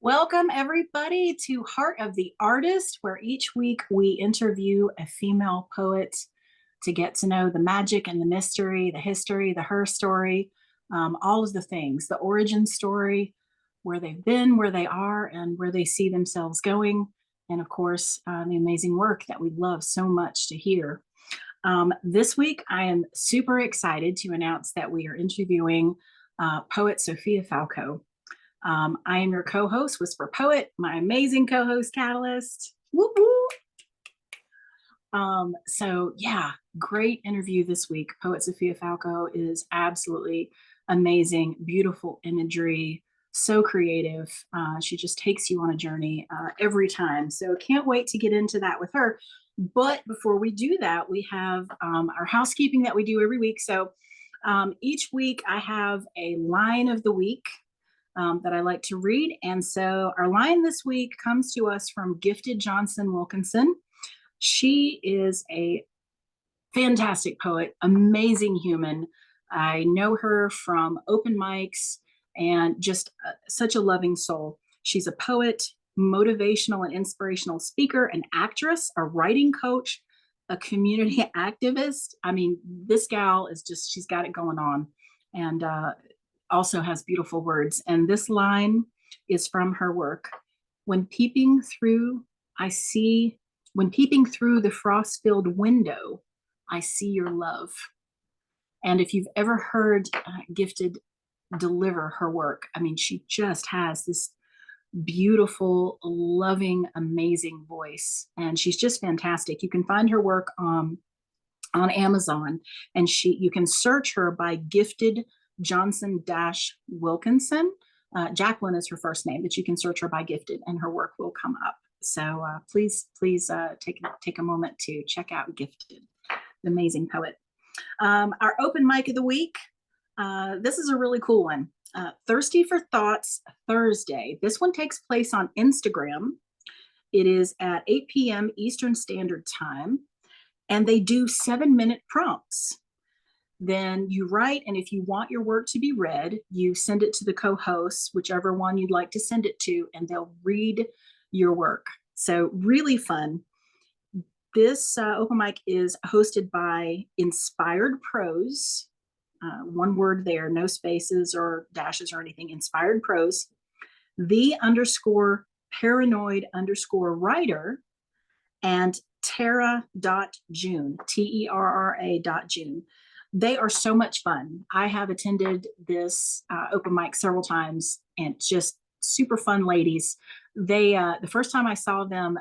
Welcome, everybody, to Heart of the Artist, where each week we interview a female poet to get to know the magic and the mystery, the history, the her story, all of the things, the origin story, where they've been, where they are, and where they see themselves going. And of course, the amazing work that we love so much to hear. This week, I am super excited to announce that we are interviewing poet Sophia Falco. I am your co-host, Whisper Poet, my amazing co-host, Catalyst. Woo woo. So yeah, great interview this week. Poet Sophia Falco is absolutely amazing, beautiful imagery, so creative. She just takes you on a journey every time. So can't wait to get into that with her. But before we do that, we have our housekeeping that we do every week. So each week I have a line of the week that I like to read. And so our line this week comes to us from Gifted Johnson-Wilkinson. She is a fantastic poet, amazing human. I know her from open mics and just such a loving soul. She's a poet, motivational and inspirational speaker, an actress, a writing coach, a community activist. I mean, this gal is just, she's got it going on. And also has beautiful words. And this line is from her work. When peeping through the frost-filled window, I see your love. And if you've ever heard Gifted deliver her work, I mean, she just has this beautiful, loving, amazing voice. And she's just fantastic. You can find her work on Amazon, and you can search her by Gifted Johnson-Wilkinson. Jacqueline is her first name, but you can search her by Gifted and her work will come up. So please take a moment to check out Gifted, the amazing poet. Our open mic of the week, this is a really cool one. Thirsty for Thoughts Thursday. This one takes place on Instagram. It is at 8 p.m. Eastern Standard Time, and they do 7-minute prompts. Then you write, and if you want your work to be read, you send it to the co-hosts, whichever one you'd like to send it to, and they'll read your work. So really fun. This open mic is hosted by Inspired Prose. One word there, no spaces or dashes or anything. Inspired Prose. The_paranoid_writer and Terra.June, Terra.June. They are so much fun. I have attended this open mic several times, and just super fun ladies. They the first time I saw them,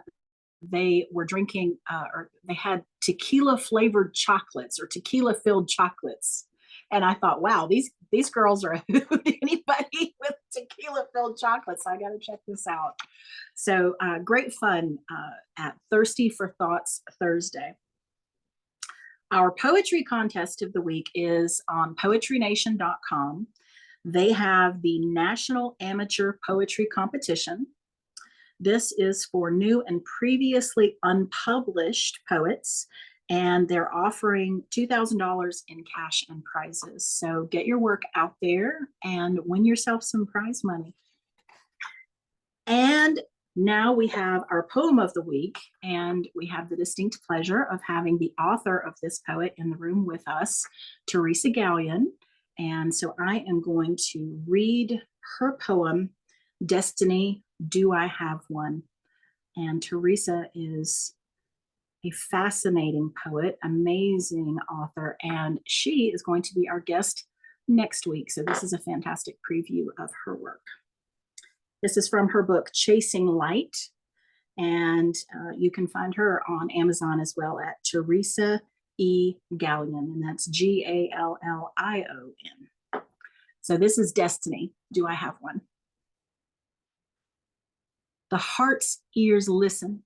they were drinking or they had tequila flavored chocolates or tequila filled chocolates. And I thought, wow, these girls are anybody with tequila filled chocolates. I got to check this out. So great fun at Thirsty for Thoughts Thursday. Our poetry contest of the week is on poetrynation.com. They have the National Amateur Poetry Competition. This is for new and previously unpublished poets, and they're offering $2,000 in cash and prizes. So get your work out there and win yourself some prize money. And now we have our poem of the week, and we have the distinct pleasure of having the author of this poet in the room with us, Teresa Gallion. And so I am going to read her poem, Destiny, Do I Have One? And Teresa is a fascinating poet, amazing author, and she is going to be our guest next week. So this is a fantastic preview of her work. This is from her book, Chasing Light, and you can find her on Amazon as well at Teresa E. Gallion, and that's Gallion. So this is Destiny, Do I Have One? The heart's ears listen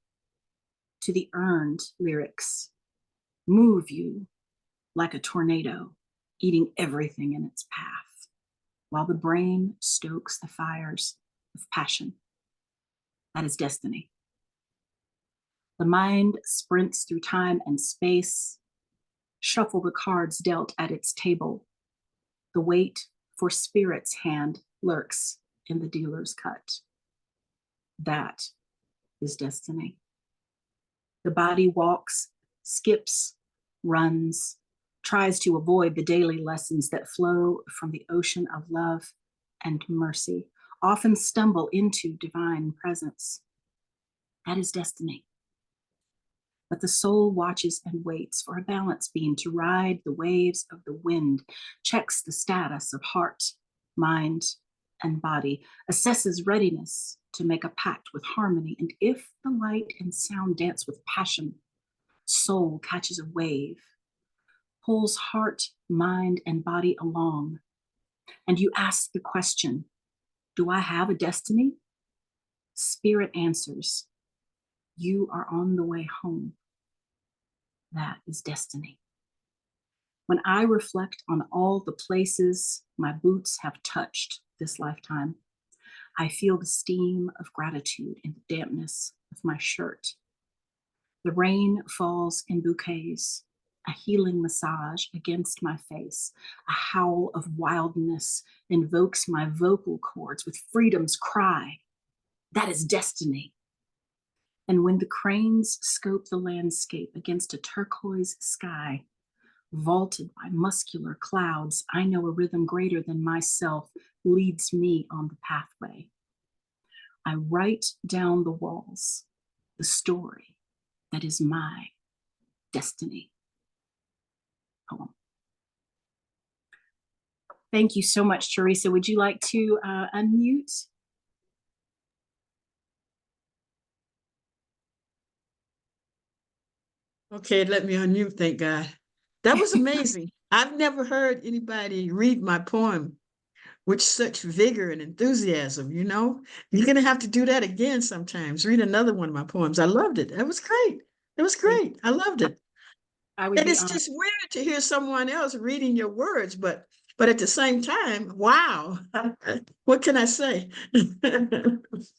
to the earned lyrics, move you like a tornado, eating everything in its path, while the brain stokes the fires of passion. That is destiny. The mind sprints through time and space, shuffle the cards dealt at its table. The wait for spirit's hand lurks in the dealer's cut. That is destiny. The body walks, skips, runs, tries to avoid the daily lessons that flow from the ocean of love and mercy, often stumble into divine presence. That is destiny. But the soul watches and waits for a balance beam to ride the waves of the wind, checks the status of heart, mind, and body, assesses readiness to make a pact with harmony. And if the light and sound dance with passion, soul catches a wave, pulls heart, mind, and body along. And you ask the question, do I have a destiny? Spirit answers, you are on the way home. That is destiny. When I reflect on all the places my boots have touched this lifetime, I feel the steam of gratitude in the dampness of my shirt. The rain falls in bouquets, a healing massage against my face. A howl of wildness invokes my vocal cords with freedom's cry. That is destiny. And when the cranes scope the landscape against a turquoise sky, vaulted by muscular clouds, I know a rhythm greater than myself leads me on the pathway. I write down the walls, the story that is my destiny. Poem. Thank you so much, Teresa. Would you like to unmute? Okay, let me unmute, thank God. That was amazing. I've never heard anybody read my poem with such vigor and enthusiasm, you know? You're going to have to do that again sometimes. Read another one of my poems. I loved it. It was great. It was great. I loved it. I would And be it's honored. just weird to hear someone else reading your words, but at the same time, wow. What can I say?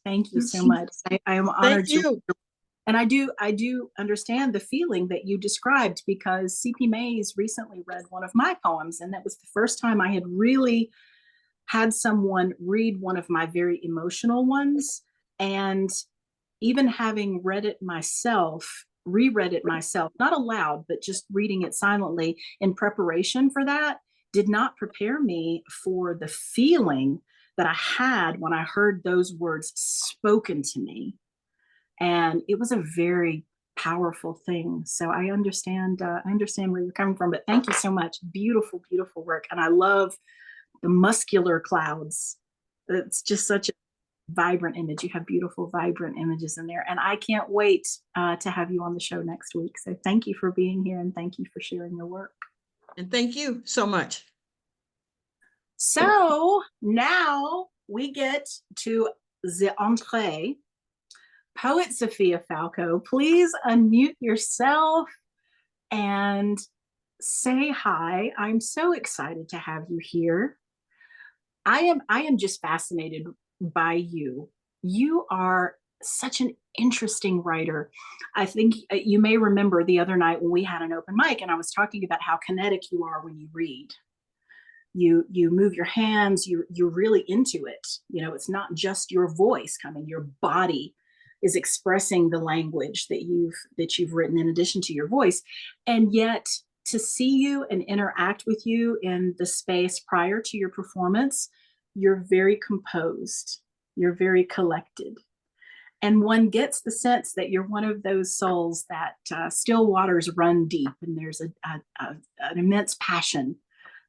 Thank you so much. I am Thank honored to, you. and I do understand the feeling that you described, because C.P. Mays recently read one of my poems, and that was the first time I had really had someone read one of my very emotional ones. And even having read it myself, reread it myself, not aloud, but just reading it silently in preparation for that, did not prepare me for the feeling that I had when I heard those words spoken to me. And it was a very powerful thing. So I understand where you're coming from, but thank you so much. Beautiful, beautiful work. And I love the muscular clouds. It's just such a vibrant image. You have beautiful, vibrant images in there. And I can't wait to have you on the show next week. So thank you for being here, and thank you for sharing your work. And thank you so much. So now we get to the entree. Poet Sophia Falco, please unmute yourself and say hi. I'm so excited to have you here. I am just fascinated by you. You are such an interesting writer. I think you may remember the other night when we had an open mic and I was talking about how kinetic you are when you read. You move your hands, you're really into it. You know, it's not just your voice coming, your body is expressing the language that you've written in addition to your voice. And yet to see you and interact with you in the space prior to your performance, you're very composed, you're very collected. And one gets the sense that you're one of those souls that still waters run deep, and there's an immense passion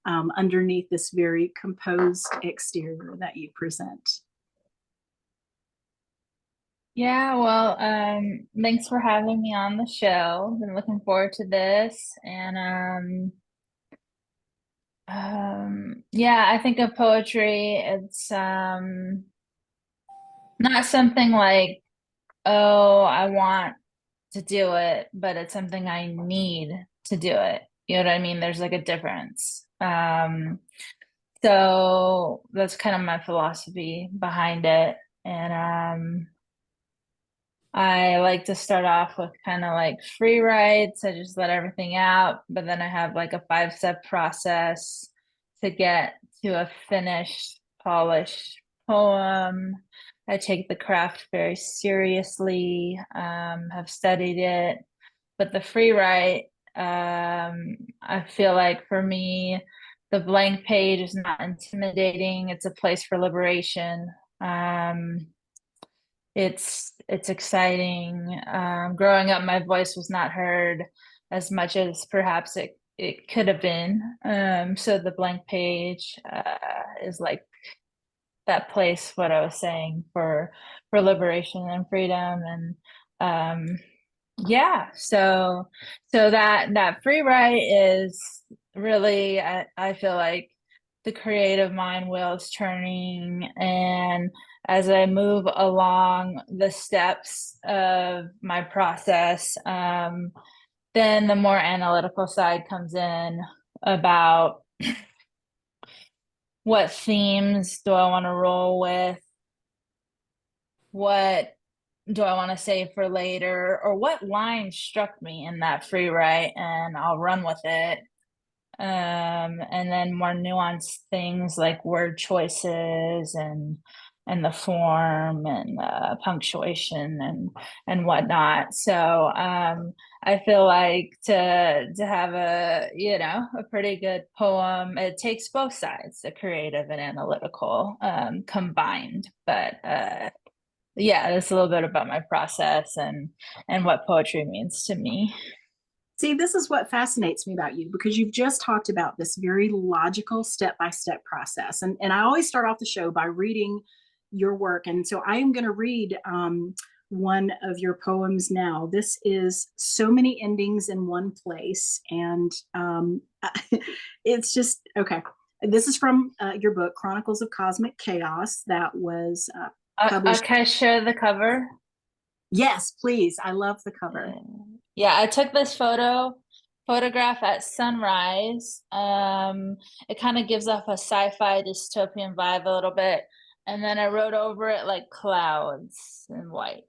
underneath this very composed exterior that you present. Yeah, well, thanks for having me on the show. Been looking forward to this. And yeah, I think of poetry, it's not something like, oh, I want to do it, but it's something I need to do it. You know what I mean? There's like a difference. So that's kind of my philosophy behind it. And I like to start off with kind of like free writes. I just let everything out, but then I have like a 5-step process to get to a finished, polished poem. I take the craft very seriously, have studied it. But the free write, I feel like for me, the blank page is not intimidating. It's a place for liberation. It's exciting. Growing up, my voice was not heard as much as perhaps it could have been. So the blank page is like that place, what I was saying, for liberation and freedom. And yeah, so that free write is really, I feel like the creative mind wheel is turning, and as I move along the steps of my process, then the more analytical side comes in about what themes do I want to roll with, what do I want to save for later, or what line struck me in that free write, and I'll run with it. And then more nuanced things like word choices and the form and punctuation and whatnot. So I feel like to have a pretty good poem, it takes both sides, the creative and analytical, combined. But yeah, that's a little bit about my process and what poetry means to me. See, this is what fascinates me about you, because you've just talked about this very logical step-by-step process. And I always start off the show by reading your work. And so I am going to read one of your poems now. This is So Many Endings in One Place. And it's just, okay. This is from your book, Chronicles of Cosmic Chaos, that was published. Can I share the cover? Yes, please. I love the cover. Yeah, I took this photograph at sunrise. It kind of gives off a sci-fi dystopian vibe a little bit. And then I wrote over it like clouds and white.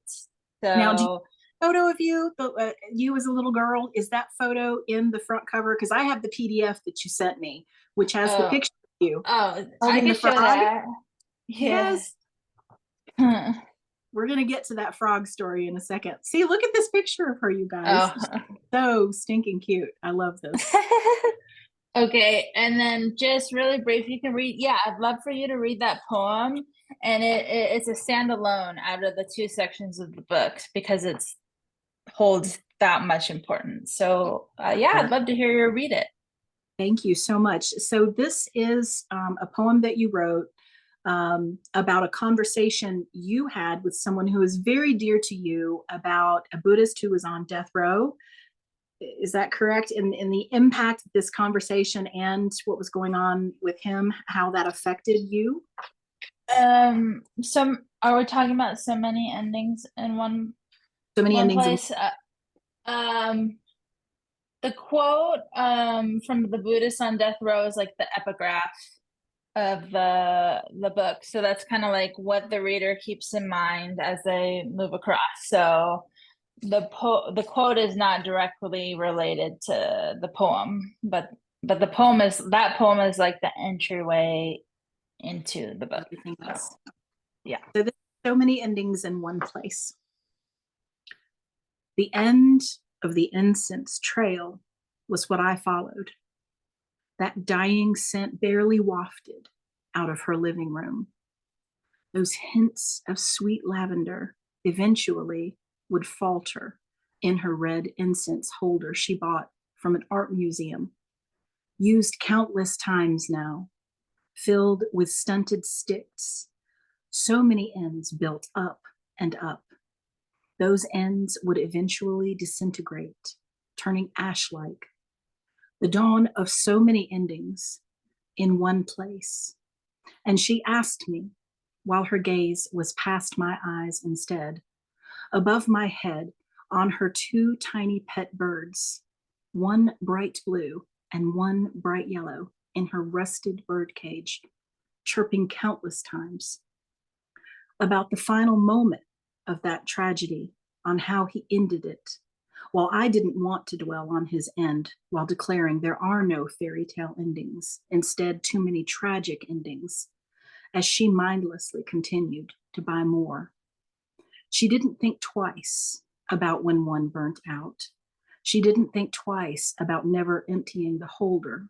So now, photo of you, you as a little girl, is that photo in the front cover? Because I have the PDF that you sent me, which has the picture of you. Oh, I can show that. Yes. We're going to get to that frog story in a second. See, look at this picture of her, you guys. Oh. So stinking cute. I love this. Okay, and then just really brief, you can read. Yeah, I'd love for you to read that poem, and it's a standalone out of the two sections of the book because it holds that much importance. So yeah, I'd love to hear you read it. Thank you so much. So this is a poem that you wrote about a conversation you had with someone who is very dear to you, about a Buddhist who was on death row. Is that correct? And the impact of this conversation and what was going on with him, how that affected you? Are we talking about so many endings in one? So many endings. Place. The quote from the Buddhist on death row is like the epigraph of the book. So that's kind of like what the reader keeps in mind as they move across. So the quote is not directly related to the poem, but the poem is like the entryway into the book. Everything else. Yeah. So there's so many endings in one place. The end of the incense trail was what I followed. That dying scent barely wafted out of her living room. Those hints of sweet lavender eventually would falter in her red incense holder she bought from an art museum, used countless times now, filled with stunted sticks. So many ends built up and up. Those ends would eventually disintegrate, turning ash-like. The dawn of so many endings in one place. And she asked me, while her gaze was past my eyes instead, above my head on her two tiny pet birds, one bright blue and one bright yellow in her rusted bird cage, chirping countless times, about the final moment of that tragedy, on how he ended it, while I didn't want to dwell on his end, while declaring there are no fairy tale endings, instead too many tragic endings, as she mindlessly continued to buy more. She didn't think twice about when one burnt out. She didn't think twice about never emptying the holder.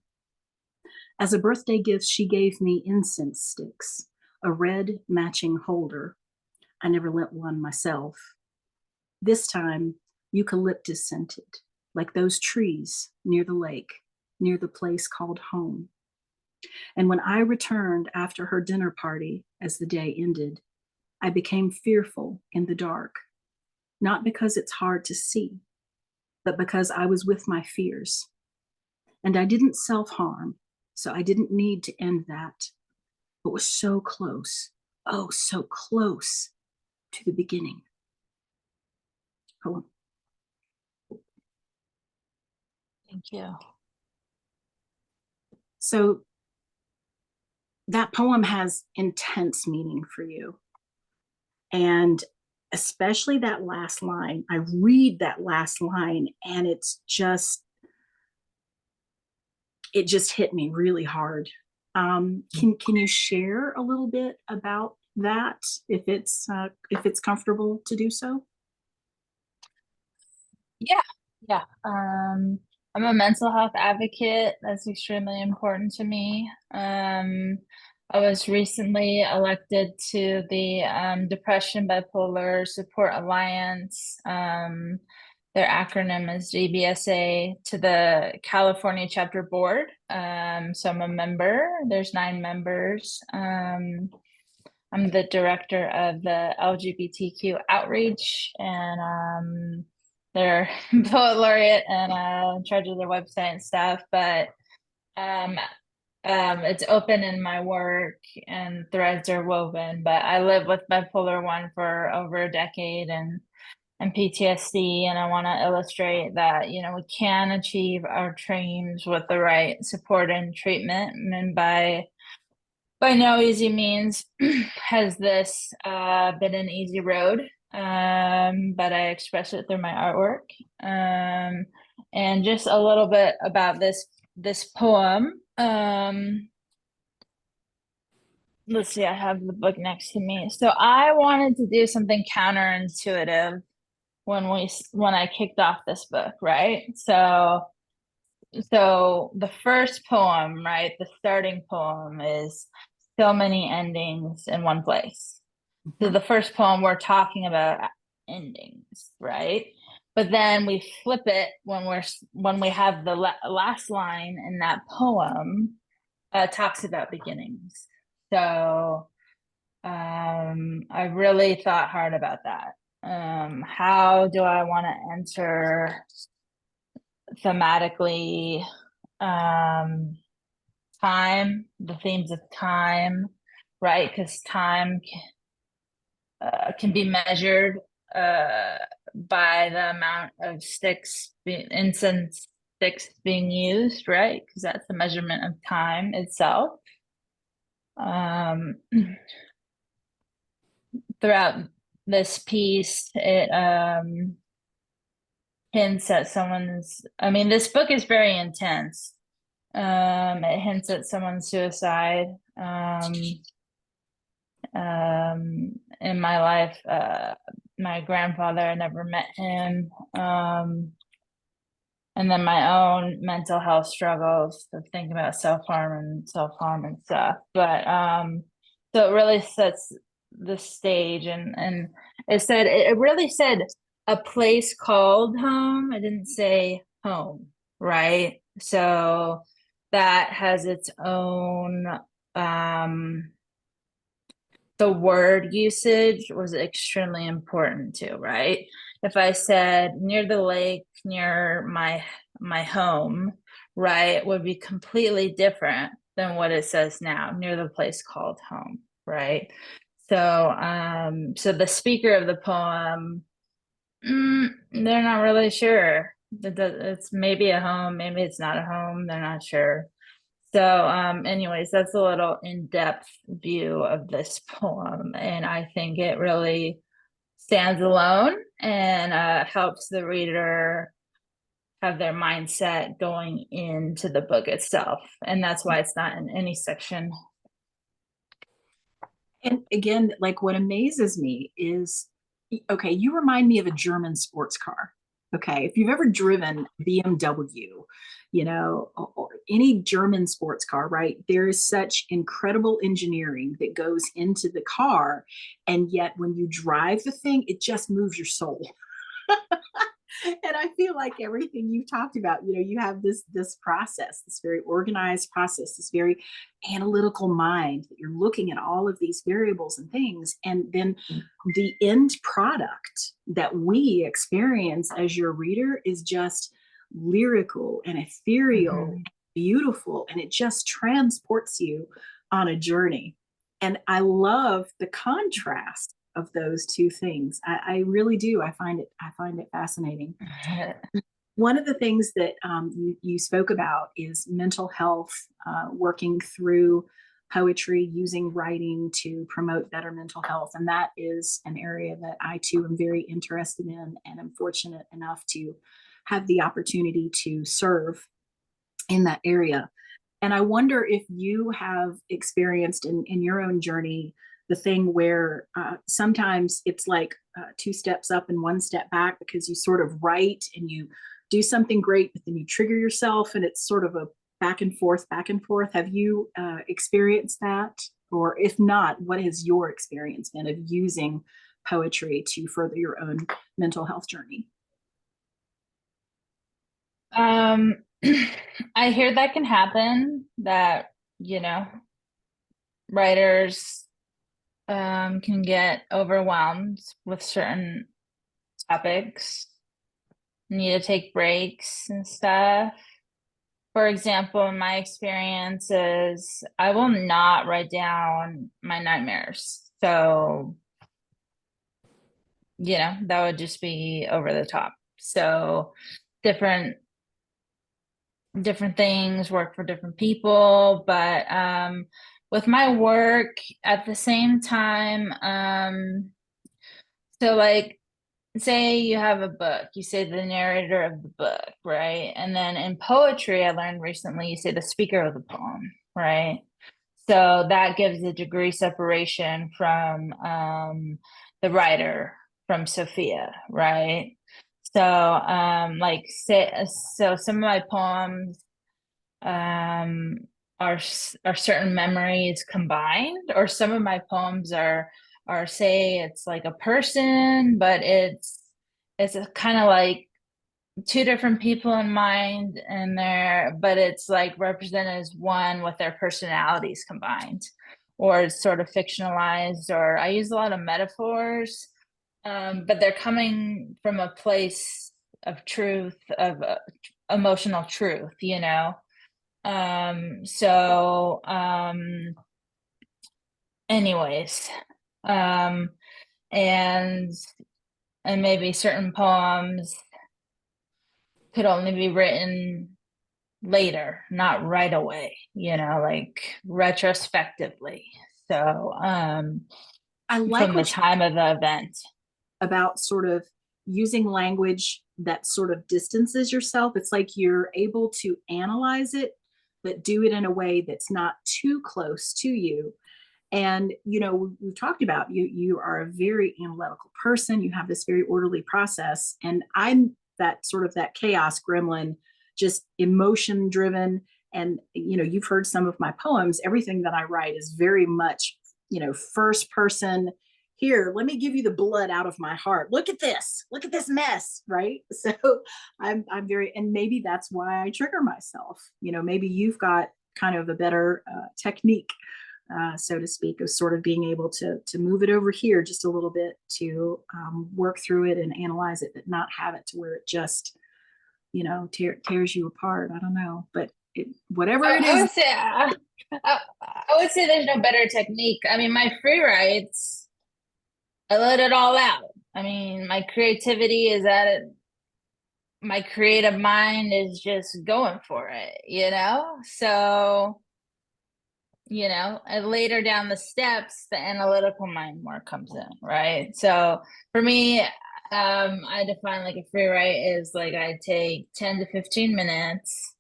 As a birthday gift, she gave me incense sticks, a red matching holder. I never lit one myself. This time, eucalyptus scented, like those trees near the lake, near the place called home. And when I returned after her dinner party, as the day ended, I became fearful in the dark, not because it's hard to see, but because I was with my fears. And I didn't self-harm, so I didn't need to end that, but was so close, oh, so close to the beginning. Poem. Thank you. So that poem has intense meaning for you. And especially that last line, I read that last line and it just hit me really hard. Can you share a little bit about that if it's comfortable to do so? Yeah. I'm a mental health advocate. That's extremely important to me. I was recently elected to the Depression Bipolar Support Alliance. Their acronym is DBSA, to the California chapter board. So I'm a member. There's 9 members. I'm the director of the LGBTQ outreach, and they're poet laureate and in charge of their website and stuff. But it's open in my work and threads are woven. But I live with bipolar 1 for over a decade and PTSD, and I want to illustrate that, you know, we can achieve our dreams with the right support and treatment. And by no easy means has this been an easy road, but I express it through my artwork. And just a little bit about this poem. Let's see, I have the book next to me. So I wanted to do something counterintuitive when I kicked off this book, right? So the first poem, right, the starting poem is so many endings in one place. So the first poem, we're talking about endings, right? But then we flip it when we have the last line in that poem talks about beginnings. So I really thought hard about that. How do I want to enter thematically time, the themes of time, right? Because time can be measured by the amount of incense sticks being used, right? Because that's the measurement of time itself. Throughout this piece, it hints at this book is very intense. It hints at someone's suicide. In my life, my grandfather, I never met him. And then my own mental health struggles of thinking about self-harm and stuff. But so it really sets the stage, and it really said a place called home. It didn't say home, right? So that has its own the word usage was extremely important too, right? If I said near the lake, near my home, right, it would be completely different than what it says now, near the place called home, right? So so the speaker of the poem, they're not really sure. It's maybe a home, maybe it's not a home, they're not sure. So anyways, that's a little in-depth view of this poem, and I think it really stands alone and helps the reader have their mindset going into the book itself, and that's why it's not in any section. And again, like what amazes me is, okay, you remind me of a German sports car. Okay, if you've ever driven BMW, or any German sports car, right? There is such incredible engineering that goes into the car. And yet when you drive the thing, it just moves your soul. And I feel like everything you've talked about, you have this process, this very organized process, this very analytical mind that you're looking at all of these variables and things, and then the end product that we experience as your reader is just lyrical and ethereal, Mhm. beautiful, and it just transports you on a journey. And I love the contrast of those two things. I really do. I find it fascinating. One of the things that you spoke about is mental health, working through poetry, using writing to promote better mental health. And that is an area that I too am very interested in, and am fortunate enough to have the opportunity to serve in that area. And I wonder if you have experienced in your own journey the thing where sometimes it's like two steps up and one step back, because you sort of write and you do something great, but then you trigger yourself and it's sort of a back and forth, back and forth. Have you experienced that? Or if not, what has your experience been of using poetry to further your own mental health journey? Um, I hear that can happen, that, writers can get overwhelmed with certain topics, need to take breaks and stuff. For example, in my experiences, I will not write down my nightmares. So, that would just be over the top. So different things work for different people, but with my work at the same time, so like, say you have a book, you say the narrator of the book, right? And then in poetry, I learned recently, you say the speaker of the poem, right? So that gives a degree separation from the writer, from Sophia, right? So like, say, so some of my poems um are certain memories combined, or some of my poems are, say it's like a person, but it's a kind of like two different people in mind and there, but it's like represented as one with their personalities combined, or it's sort of fictionalized, or I use a lot of metaphors, but they're coming from a place of truth, of emotional truth, so anyways, um and maybe certain poems could only be written later, not right away, like retrospectively. So I like from the what time of the event. about sort of using language that sort of distances yourself. It's like you're able to analyze it, but do it in a way that's not too close to you. And we've talked about, you are a very analytical person. You have this very orderly process, and I'm that sort of that chaos gremlin, just emotion driven. And you've heard some of my poems. Everything that I write is very much first person. Here, let me give you the blood out of my heart. Look at this mess, right? So I'm very, and maybe that's why I trigger myself. Maybe you've got kind of a better technique, so to speak, of sort of being able to move it over here just a little bit, to work through it and analyze it, but not have it to where it just tears you apart. I don't know, but whatever it I is. would say I would say there's no better technique. I mean, my free writes, I let it all out. I mean, my creativity is at it. My creative mind is just going for it. So, and later down the steps, the analytical mind more comes in, right? So for me, I define like a free write is like I take 10 to 15 minutes,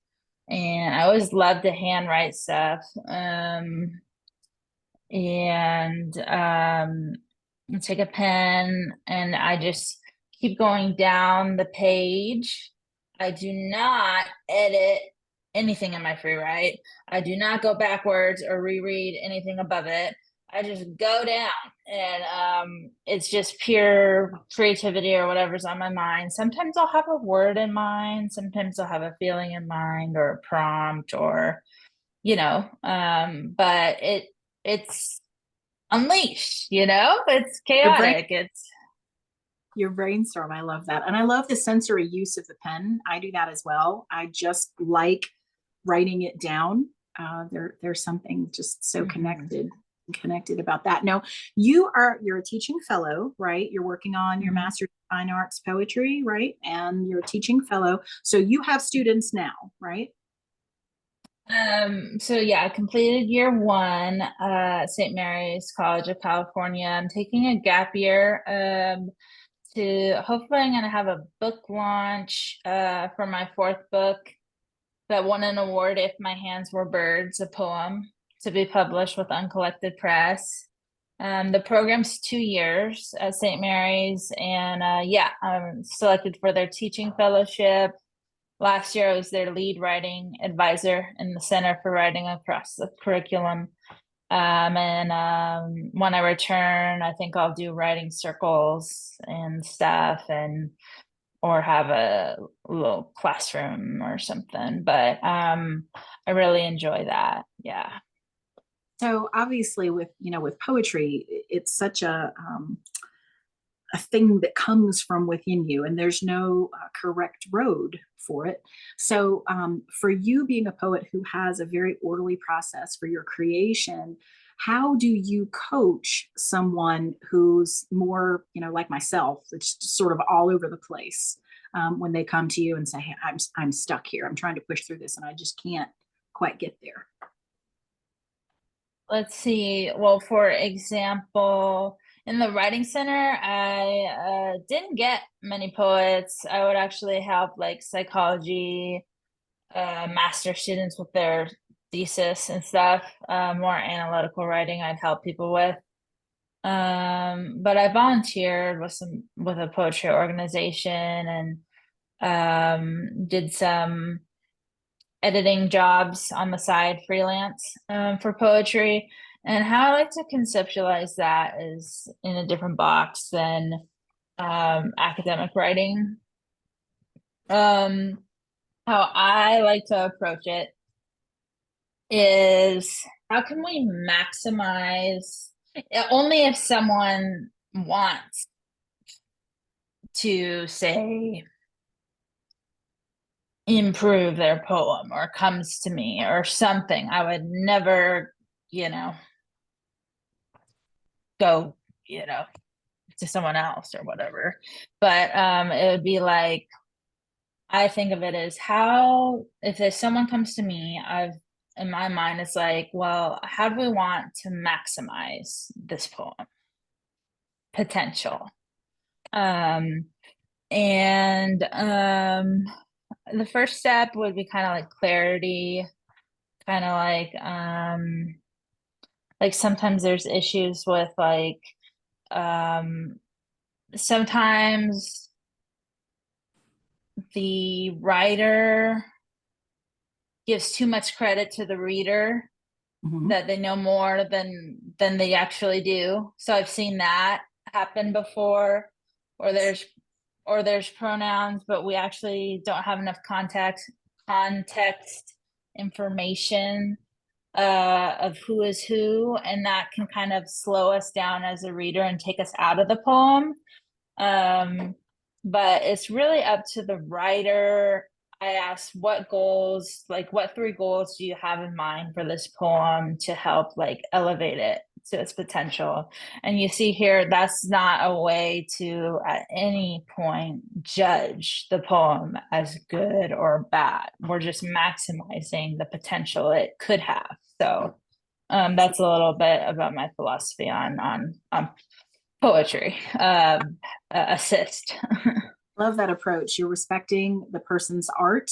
and I always love to handwrite stuff. and take a pen and I just keep going down the page. I do not edit anything in my free write. I do not go backwards or reread anything above it. I just go down, and it's just pure creativity or whatever's on my mind. Sometimes I'll have a word in mind, sometimes I'll have a feeling in mind or a prompt, or but it's unleashed, it's chaotic. It's your brainstorm. I love that. And I love the sensory use of the pen. I do that as well. I just like writing it down. There's something just so connected about that. Now, you're a teaching fellow, right? You're working on your master's in fine arts poetry, right? And you're a teaching fellow. So you have students now, right? So yeah, I completed year 1 at St. Mary's College of California. I'm taking a gap year to hopefully I'm going to have a book launch for my 4th book that won an award, If My Hands Were Birds, a poem, to be published with Uncollected Press. The program's 2 years at St. Mary's, and I'm selected for their teaching fellowship. Last year I was their lead writing advisor in the Center for Writing Across the Curriculum. When I return, I think I'll do writing circles and stuff, or have a little classroom or something. But I really enjoy that. Yeah. So obviously with poetry, it's such a thing that comes from within you, and there's no correct road for it. So for you being a poet who has a very orderly process for your creation, how do you coach someone who's more, like myself, that's sort of all over the place, when they come to you and say, hey, I'm stuck here. I'm trying to push through this and I just can't quite get there. Let's see. Well, for example, in the writing center, I didn't get many poets. I would actually help like psychology master students with their thesis and stuff. More analytical writing I'd help people with. But I volunteered with a poetry organization, and did some editing jobs on the side, freelance, for poetry. And how I like to conceptualize that is in a different box than academic writing. How I like to approach it is, how can we maximize, only if someone wants to, say, improve their poem or comes to me or something, I would never, go, to someone else or whatever. But it would be like, I think of it as, if someone comes to me, in my mind, it's like, well, how do we want to maximize this poem potential? The first step would be kind of like clarity, kind of like sometimes there's issues with like, sometimes the writer gives too much credit to the reader, that they know more than they actually do. So I've seen that happen before, or there's pronouns, but we actually don't have enough context information of who is who, and that can kind of slow us down as a reader and take us out of the poem. But it's really up to the writer. I asked what 3 goals do you have in mind for this poem to help like elevate it to its potential? And you see here, that's not a way to at any point judge the poem as good or bad. We're just maximizing the potential it could have. So that's a little bit about my philosophy on poetry. Assist. Love that approach. You're respecting the person's art,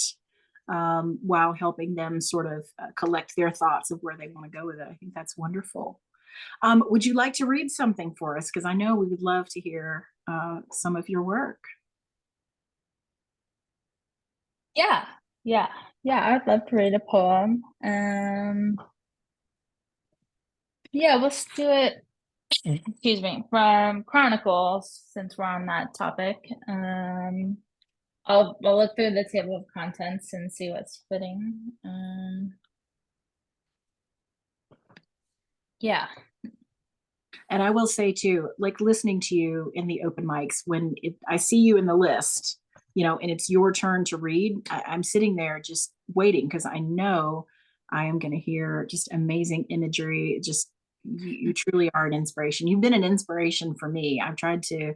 while helping them sort of collect their thoughts of where they want to go with it. I think that's wonderful. Would you like to read something for us? Because I know we would love to hear some of your work. Yeah, I'd love to read a poem. Yeah, let's do it. Excuse me, from Chronicles, since we're on that topic. I'll look through the table of contents and see what's fitting. Yeah. And I will say too, like listening to you in the open mics, when I see you in the list, you know, and it's your turn to read, I'm sitting there just waiting because I know I am going to hear just amazing imagery. Just you truly are an inspiration. You've been an inspiration for me. I've tried to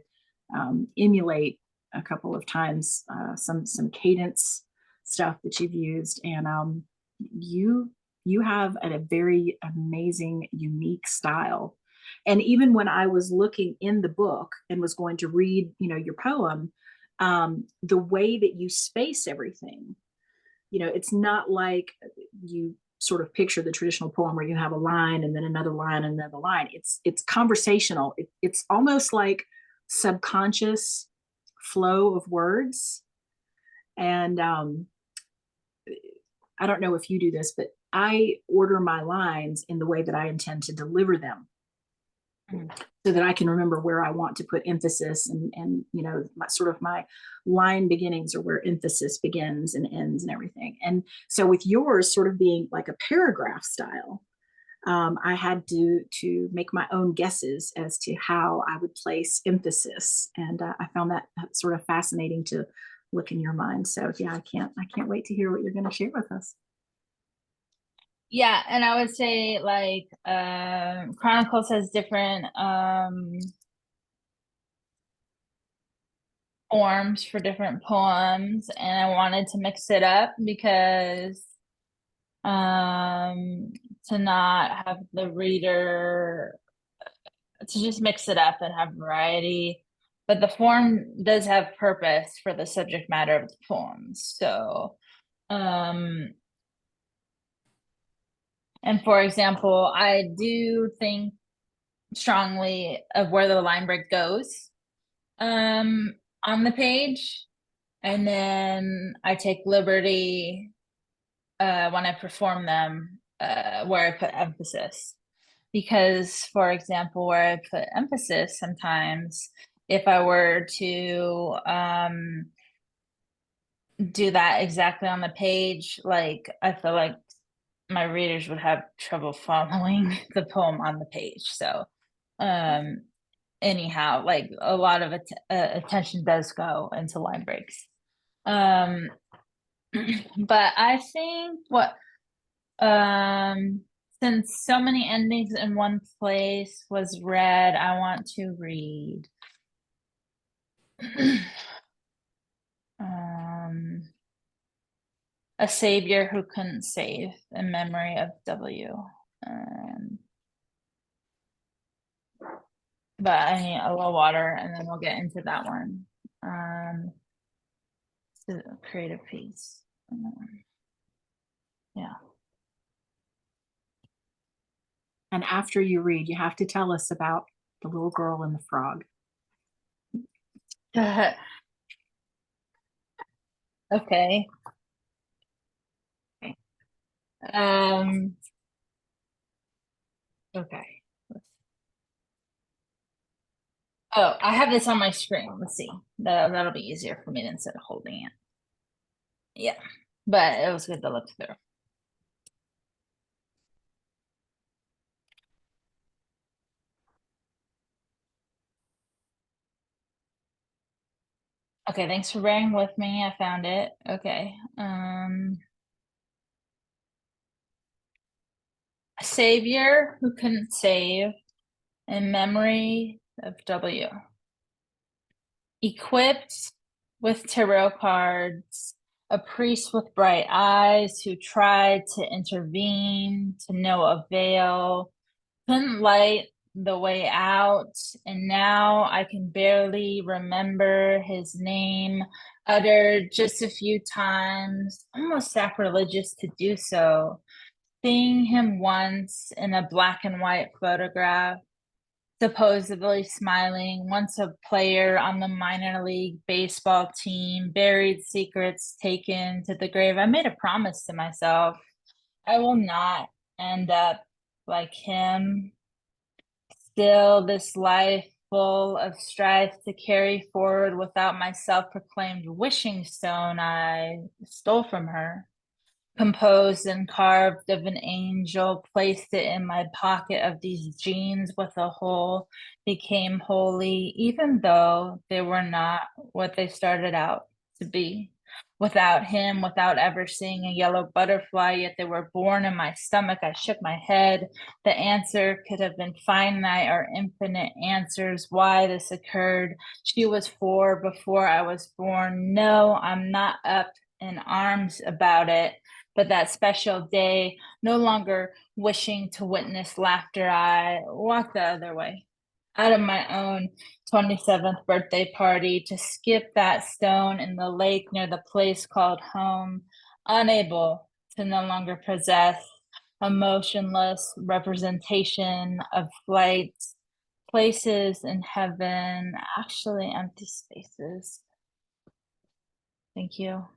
emulate a couple of times some cadence stuff that you've used, and you have a very amazing, unique style. And even when I was looking in the book and was going to read, you know, your poem, the way that you space everything, you know, it's not like you sort of picture the traditional poem where you have a line and then another line and another line. It's conversational. It's almost like subconscious flow of words. And I don't know if you do this, but I order my lines in the way that I intend to deliver them, so that I can remember where I want to put emphasis, and you know, my line beginnings are where emphasis begins and ends and everything. And so with yours sort of being like a paragraph style, I had to make my own guesses as to how I would place emphasis, and I found that sort of fascinating to look in your mind. So yeah, I can't wait to hear what you're going to share with us. Yeah, and I would say like Chronicles has different forms for different poems, and I wanted to mix it up because to not have the reader, to just mix it up and have variety, but the form does have purpose for the subject matter of the poems. So and for example, I do think strongly of where the line break goes on the page, and then I take liberty when I perform them where I put emphasis. Because, for example, where I put emphasis sometimes, if I were to do that exactly on the page, like I feel like my readers would have trouble following the poem on the page. So anyhow, like a lot of attention does go into line breaks. But I think what since so many endings in one place was read, I want to read A Savior Who Couldn't Save, in memory of W. But I need a little water, and then we'll get into that one. It's a creative piece. Yeah. And after you read, you have to tell us about the little girl and the frog. Okay. Okay. Oh, I have this on my screen. Let's see. That'll be easier for me instead of holding it. Yeah, but it was good to look through. Okay, thanks for bearing with me. I found it. Okay. A Savior Who Couldn't Save, in memory of W. Equipped with tarot cards, a priest with bright eyes who tried to intervene to no avail, couldn't light the way out, and now I can barely remember his name, uttered just a few times, almost sacrilegious to do so. seeing him once in a black and white photograph, supposedly smiling, once a player on the minor league baseball team, buried secrets taken to the grave. I made a promise to myself. I will not end up like him. Still, this life full of strife to carry forward without my self-proclaimed wishing stone I stole from her. Composed and carved of an angel, placed it in my pocket of these jeans with a hole, became holy, even though they were not what they started out to be. Without him, without ever seeing a yellow butterfly, yet they were born in my stomach. I shook my head. The answer could have been finite or infinite answers why this occurred. She was 4 before I was born. No, I'm not up in arms about it. But that special day, no longer wishing to witness laughter, I walked the other way, out of my own 27th birthday party, to skip that stone in the lake near the place called home, unable to no longer possess a motionless representation of flights, places in heaven, actually empty spaces. Thank you.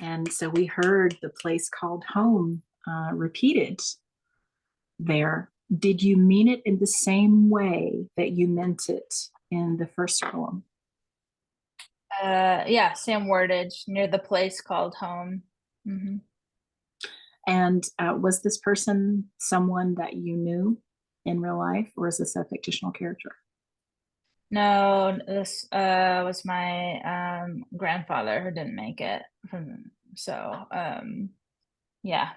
And so we heard the place called home repeated there. Did you mean it in the same way that you meant it in the first poem? Yeah, same wordage, near the place called home. Mm-hmm. And was this person someone that you knew in real life, or is this a fictional character? No, this was my grandfather who didn't make it. So yeah.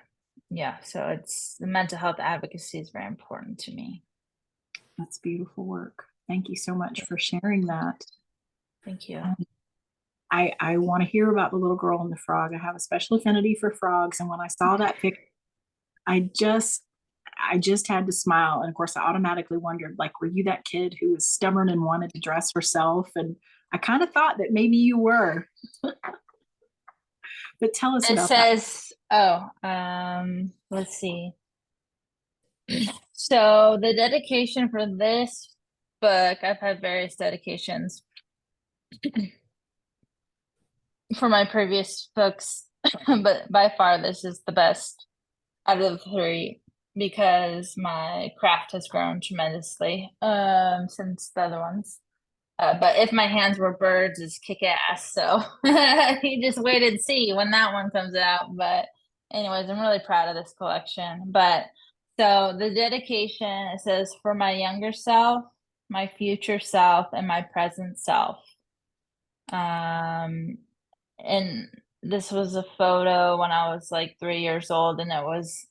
So it's the mental health advocacy is very important to me. That's beautiful work. Thank you so much for sharing that. Thank you. I want to hear about the little girl and the frog. I have a special affinity for frogs, and when I saw that picture, I just had to smile. And of course, I automatically wondered, like, were you that kid who was stubborn and wanted to dress herself? And I kind of thought that maybe you were. But tell us about that. It says, let's see. So the dedication for this book, I've had various dedications for my previous books, but by far this is the best out of the 3 because my craft has grown tremendously since the other ones. But If My Hands Were Birds is kick-ass, so you just wait and see when that one comes out. But anyways, I'm really proud of this collection. But so the dedication, it says, for my younger self, my future self, and my present self. And this was a photo when I was like 3 years old, and it was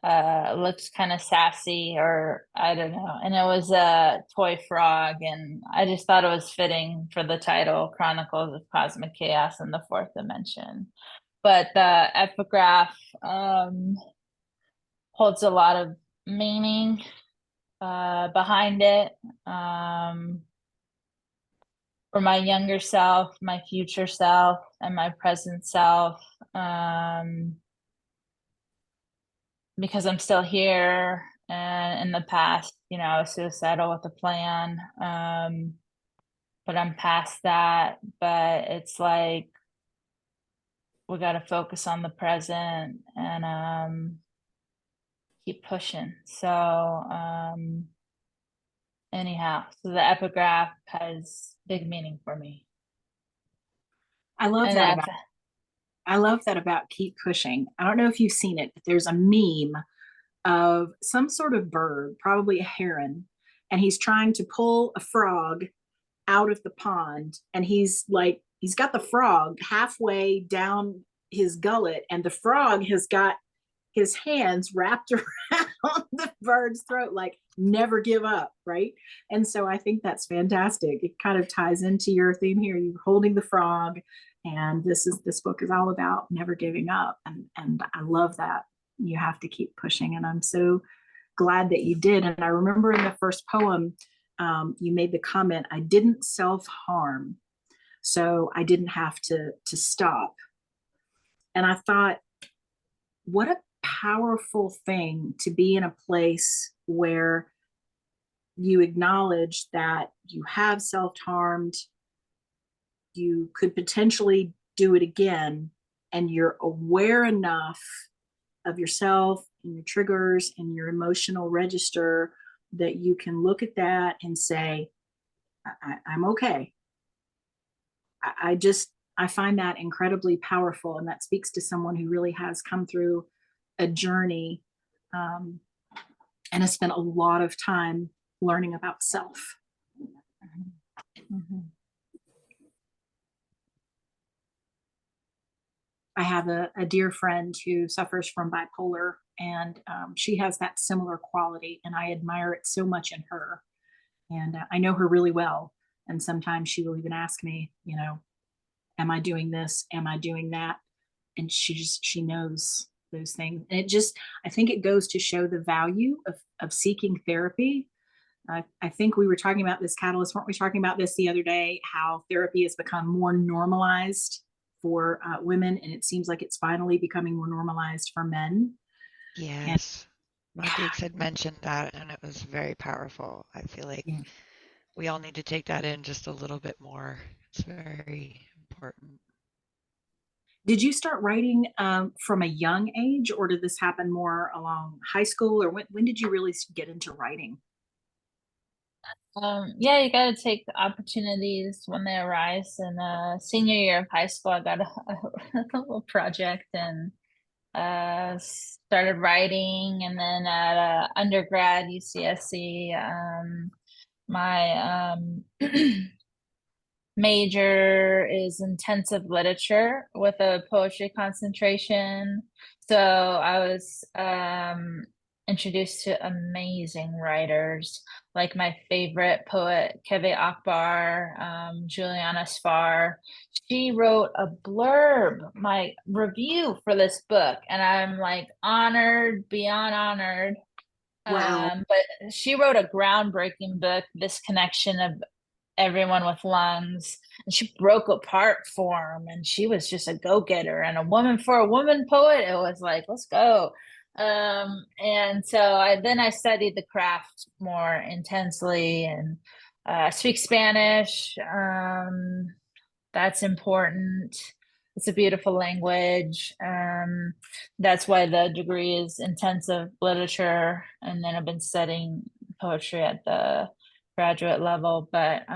looked kind of sassy, or I don't know, and it was a toy frog, and I just thought it was fitting for the title, Chronicles of Cosmic Chaos in the 4th Dimension. But the epigraph holds a lot of meaning behind it. For my younger self, my future self, and my present self, because I'm still here, and in the past, I was suicidal with a plan, but I'm past that. But it's like we got to focus on the present and keep pushing. So anyhow, so the epigraph has big meaning for me. I love that about keep pushing. I don't know if you've seen it, but there's a meme of some sort of bird, probably a heron, and he's trying to pull a frog out of the pond, and he's got the frog halfway down his gullet, and the frog has got his hands wrapped around the bird's throat, like, never give up, right? And so I think that's fantastic. It kind of ties into your theme here. You're holding the frog, and this book is all about never giving up. And I love that. You have to keep pushing. And I'm so glad that you did. And I remember in the first poem, you made the comment, I didn't self-harm. So I didn't have to stop. And I thought, what a powerful thing to be in a place where you acknowledge that you have self-harmed, you could potentially do it again, and you're aware enough of yourself and your triggers and your emotional register that you can look at that and say, I'm okay. I find that incredibly powerful. And that speaks to someone who really has come through a journey, and has spent a lot of time learning about self. Mm-hmm. I have a dear friend who suffers from bipolar, and she has that similar quality, and I admire it so much in her. And I know her really well. And sometimes she will even ask me, am I doing this? Am I doing that? And she knows those things. And I think it goes to show the value of seeking therapy. I think we were talking about this, Catalyst, weren't we talking about this the other day, how therapy has become more normalized for women, and it seems like it's finally becoming more normalized for men. Yes. My gigs had mentioned that, and it was very powerful. I feel like Yeah. we all need to take that in just a little bit more. It's very important. Did you start writing from a young age, or did this happen more along high school, or when did you really get into writing? Yeah, you got to take the opportunities when they arise. In senior year of high school, I got a little project and started writing. And then at undergrad UCSC, my major is intensive literature with a poetry concentration. So I was introduced to amazing writers, like my favorite poet, Keve Akbar, Juliana Spar. She wrote a blurb, my review for this book, and I'm like honored, beyond honored. Wow. But she wrote a groundbreaking book, This Connection of Everyone with Lungs, and she broke apart form, and she was just a go-getter and a woman for a woman poet. It was like, let's go. And so I studied the craft more intensely, and speak Spanish. That's important. It's a beautiful language. That's why the degree is intensive literature, and then I've been studying poetry at the graduate level. But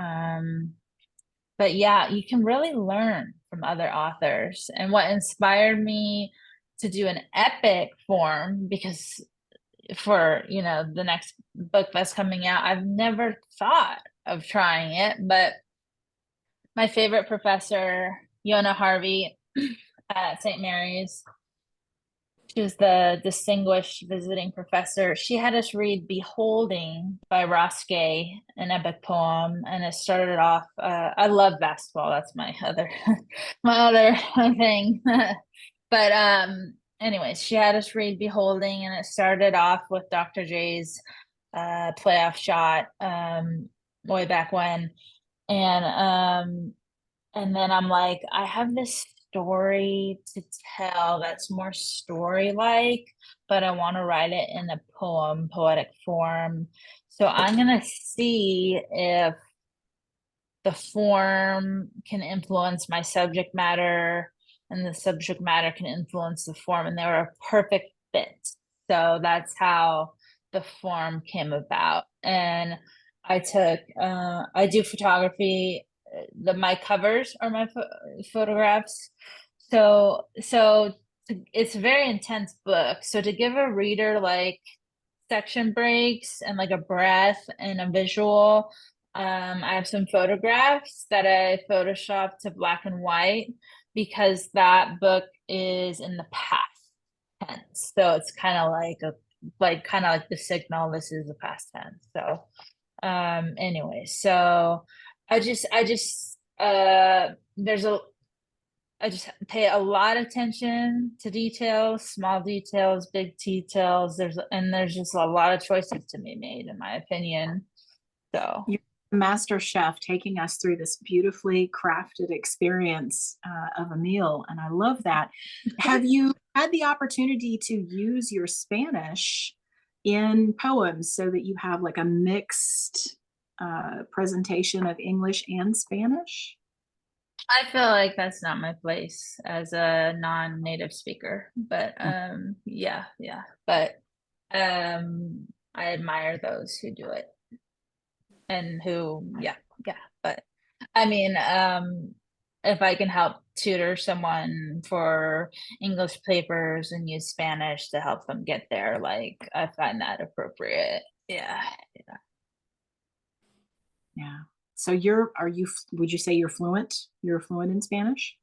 yeah, you can really learn from other authors. And what inspired me to do an epic form, because for the next book that's coming out, I've never thought of trying it, but my favorite professor, Yona Harvey at St. Mary's, she was the distinguished visiting professor. She had us read Beholding by Ross Gay, an epic poem. And it started off, I love basketball. That's my other, my other thing. But anyways, she had us read Beholding, and it started off with Dr. J's playoff shot way back when. And then I'm like, I have this story to tell that's more story-like, but I want to write it in a poetic form. So I'm gonna see if the form can influence my subject matter, and the subject matter can influence the form, and they were a perfect fit. So that's how the form came about. And I do photography. My covers are my photographs. So it's a very intense book. So to give a reader like section breaks and like a breath and a visual, I have some photographs that I photoshopped to black and white, because that book is in the past tense. So it's kind of like the signal, this is the past tense. So anyway, so I just I just pay a lot of attention to details, small details, big details. There's just a lot of choices to be made, in my opinion. So You're master chef taking us through this beautifully crafted experience of a meal, and I love that. Have you had the opportunity to use your Spanish in poems so that you have like a mixed presentation of English and Spanish? I feel like that's not my place as a non-native speaker, but yeah, but I admire those who do it and who, yeah, but I mean, if I can help tutor someone for English papers and use Spanish to help them get there, like I find that appropriate. Yeah. So would you say you're fluent? You're fluent in Spanish?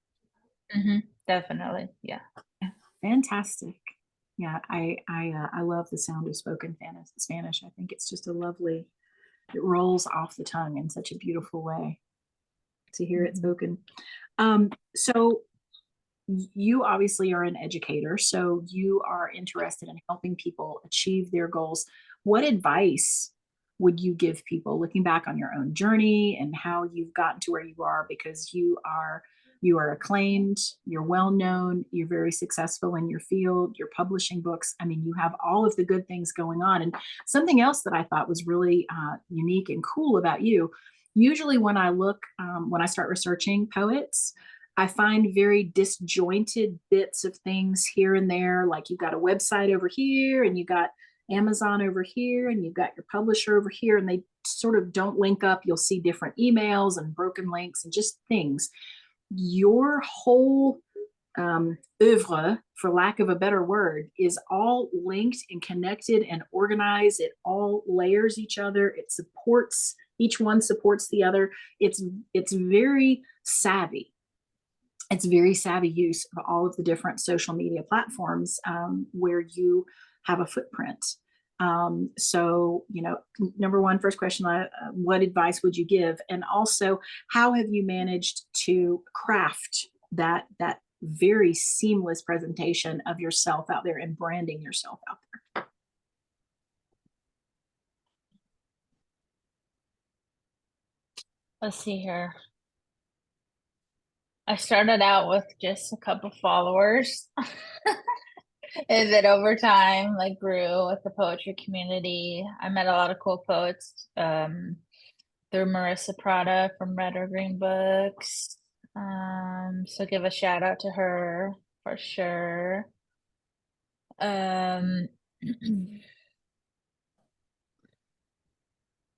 Definitely. Yeah. Fantastic. Yeah, I love the sound of spoken Spanish. I think it's just it rolls off the tongue in such a beautiful way to hear it spoken. So you obviously are an educator, so you are interested in helping people achieve their goals. What advice would you give people looking back on your own journey and how you've gotten to where you are? Because you are acclaimed, you're well known, you're very successful in your field, you're publishing books. I mean, you have all of the good things going on. And something else that I thought was really unique and cool about you, usually when I start researching poets, I find very disjointed bits of things here and there. Like you've got a website over here and you got Amazon over here and you've got your publisher over here, and they sort of don't link up. You'll see different emails and broken links and just things. Your whole oeuvre, for lack of a better word, is all linked and connected and organized. It all layers each other. Each one supports the other. It's very savvy. It's very savvy use of all of the different social media platforms where you have a footprint. So, number one, first question, what advice would you give? And also, how have you managed to craft that very seamless presentation of yourself out there and branding yourself out there? Let's see here. I started out with just a couple followers. And then over time, like grew with the poetry community. I met a lot of cool poets through Marissa Prada from Red or Green Books. So give a shout out to her for sure.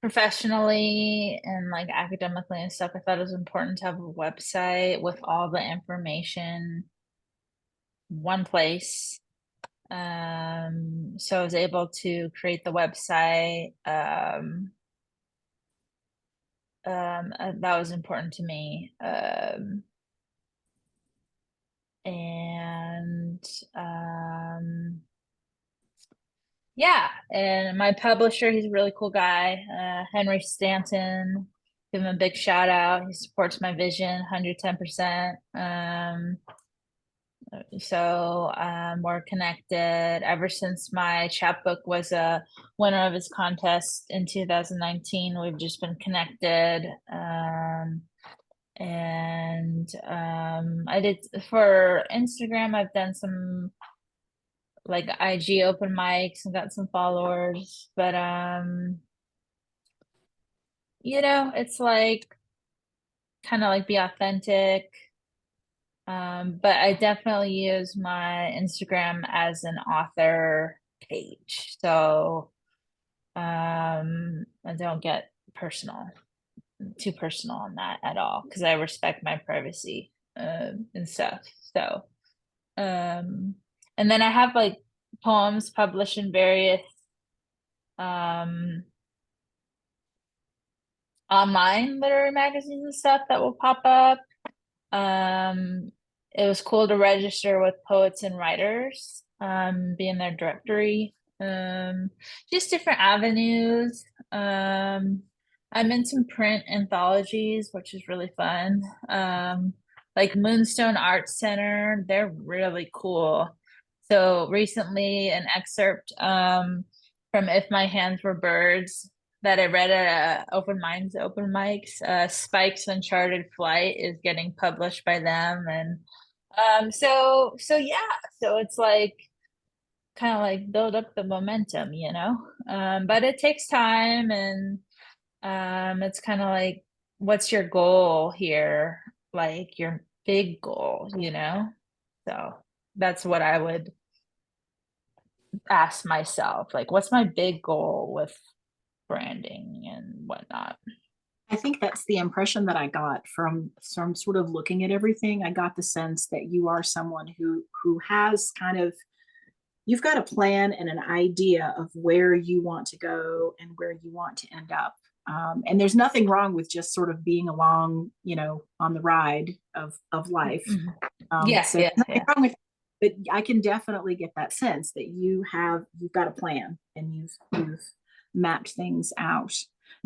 Professionally and like academically and stuff, I thought it was important to have a website with all the information one place. So I was able to create the website. That was important to me. Yeah, and my publisher, he's a really cool guy, Henry Stanton. Give him a big shout out. He supports my vision 110%. So we're connected ever since my chapbook was a winner of his contest in 2019. We've just been connected. I did for Instagram, I've done some like IG open mics and got some followers, but it's like kind of like be authentic. But I definitely use my Instagram as an author page. So I don't get too personal on that at all, because I respect my privacy and stuff. So and then I have like poems published in various online literary magazines and stuff that will pop up. It was cool to register with poets and writers, be in their directory. Just different avenues. I'm in some print anthologies, which is really fun. Like Moonstone Art Center, they're really cool. So recently, an excerpt from If My Hands Were Birds, that I read at open mics. Spike's Uncharted Flight is getting published by them, and so yeah, so it's like kind of like build up the momentum, you know. But it takes time, and it's kind of like, what's your goal here? Like your big goal, you know? So that's what I would ask myself. Like, what's my big goal with branding and whatnot? I think that's the impression that I got from sort of looking at everything. I got the sense that you are someone who has kind of, you've got a plan and an idea of where you want to go and where you want to end up. And there's nothing wrong with just sort of being along, you know, on the ride of life. Yes, So yes, nothing yeah. wrong with, but I can definitely get that sense that you've got a plan and you've mapped things out.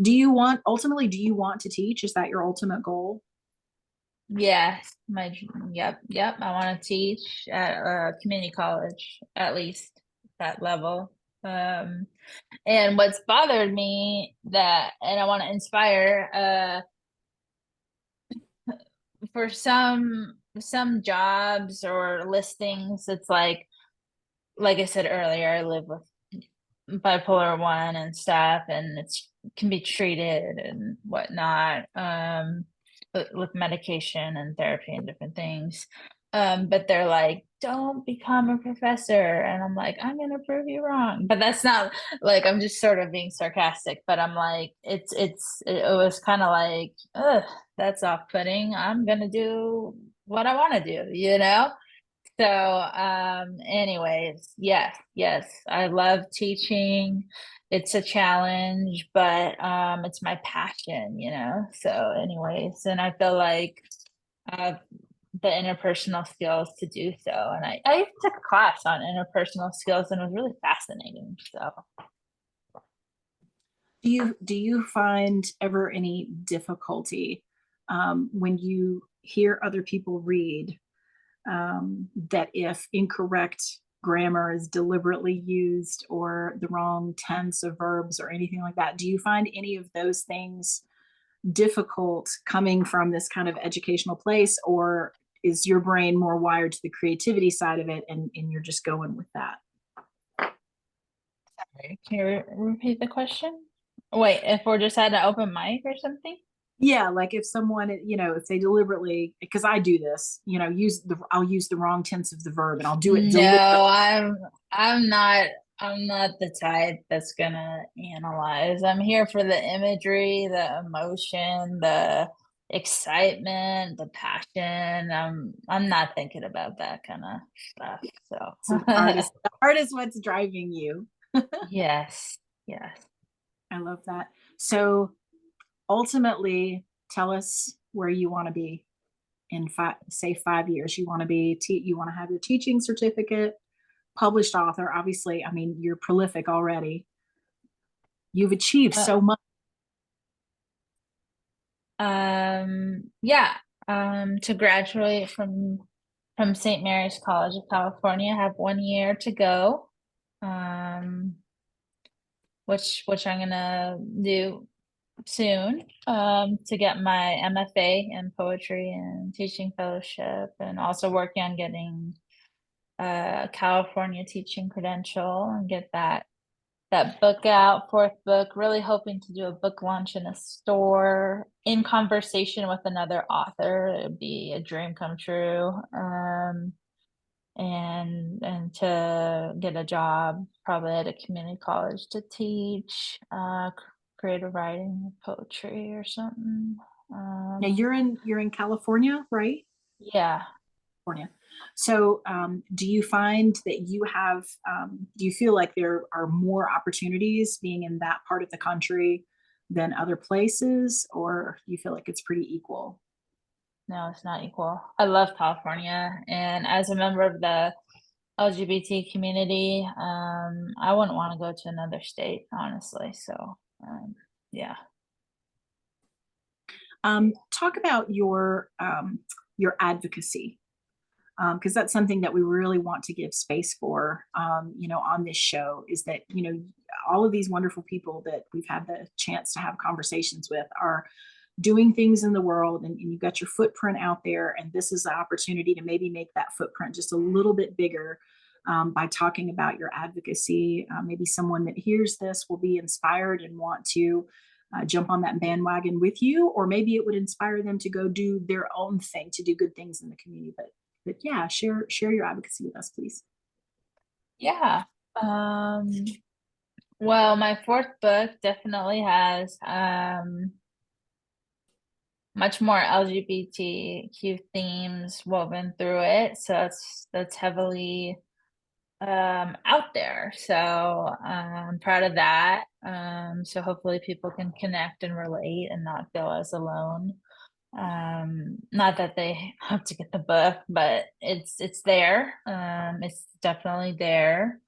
Do you want to teach? Is that your ultimate goal? Yes, yep. I want to teach at a community college, at least that level. And what's bothered me and I want to inspire, for some jobs or listings, it's like I said earlier, I live with bipolar 1 and stuff, and can be treated and whatnot, with medication and therapy and different things. But they're like, don't become a professor, and I'm like, I'm gonna prove you wrong. But that's not like, I'm just sort of being sarcastic, but I'm like, it was kind of like, ugh, that's off-putting. I'm gonna do what I want to do, you know. So, anyways, yes, I love teaching. It's a challenge, but it's my passion, you know. So, anyways, and I feel like I have the interpersonal skills to do so. And I even took a class on interpersonal skills, and it was really fascinating. So, Do you find ever any difficulty when you hear other people read, that if incorrect grammar is deliberately used or the wrong tense of verbs or anything like that? Do you find any of those things difficult coming from this kind of educational place, or is your brain more wired to the creativity side of it and you're just going with that? sorry, can you repeat the question? Wait, if we're just at an open mic or something? Yeah, like if someone, you know, if they deliberately, because I do this, you know, I'll use the wrong tense of the verb and I'll do it deliberately. No, I'm not the type that's gonna analyze. I'm here for the imagery, the emotion, the excitement, the passion. I'm not thinking about that kind of stuff. So the art is what's driving you. Yes, yes. I love that. So ultimately, tell us where you want to be in 5 years. You want to you want to have your teaching certificate, published author. Obviously, I mean, you're prolific already. You've achieved so much. Yeah. To graduate from St. Mary's College of California, I have 1 year to go. Which I'm gonna do soon, to get my MFA in poetry and teaching fellowship, and also working on getting a California teaching credential and get that book out, fourth book. Really hoping to do a book launch in a store in conversation with another author. It would be a dream come true. And to get a job probably at a community college to teach creative writing, poetry or something. Now you're in California, right? Yeah. California. So do you find that do you feel like there are more opportunities being in that part of the country than other places, or do you feel like it's pretty equal? No, it's not equal. I love California, and as a member of the LGBT community, I wouldn't want to go to another state, honestly. So, yeah. Talk about your advocacy, because that's something that we really want to give space for, you know, on this show, is that, you know, all of these wonderful people that we've had the chance to have conversations with are doing things in the world, and you've got your footprint out there, and this is the opportunity to maybe make that footprint just a little bit bigger by talking about your advocacy. Maybe someone that hears this will be inspired and want to jump on that bandwagon with you, or maybe it would inspire them to go do their own thing, to do good things in the community. But yeah, share your advocacy with us, please. Yeah. Well, my fourth book definitely has much more LGBTQ themes woven through it. So that's heavily out there. So I'm proud of that. So hopefully people can connect and relate and not feel as alone. Not that they have to get the book, but it's there. It's definitely there.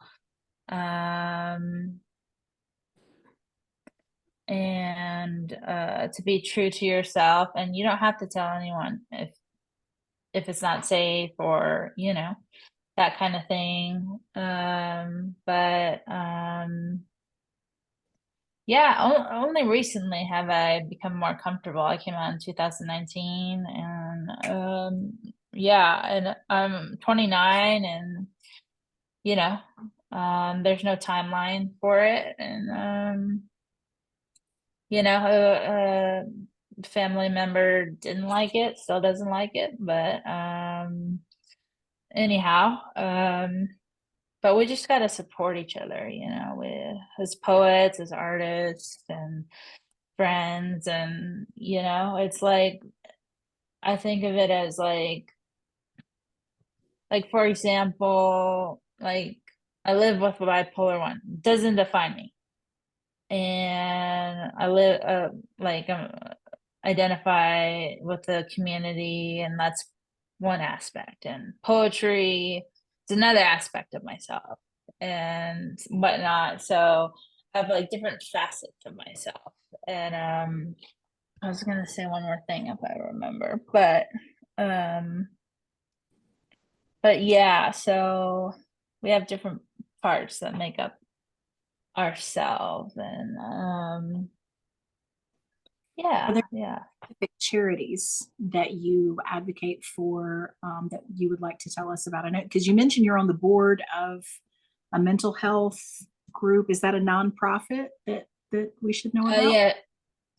And to be true to yourself, and you don't have to tell anyone if it's not safe, or that kind of thing. But yeah, only recently have I become more comfortable. I came out in 2019, and yeah, and I'm 29, and there's no timeline for it, and a family member didn't like it, still doesn't like it, but anyhow, but we just got to support each other, as poets, as artists, and friends. And it's like, I think of it as like for example, like I live with bipolar 1, doesn't define me, and I live identify with the community, and that's one aspect, and poetry is another aspect of myself and whatnot. So I have like different facets of myself. And I was gonna say one more thing if I remember, but yeah, so we have different parts that make up ourselves. And Are there yeah. specific charities that you advocate for, that you would like to tell us about? I know, because you mentioned you're on the board of a mental health group. Is that a nonprofit that we should know about?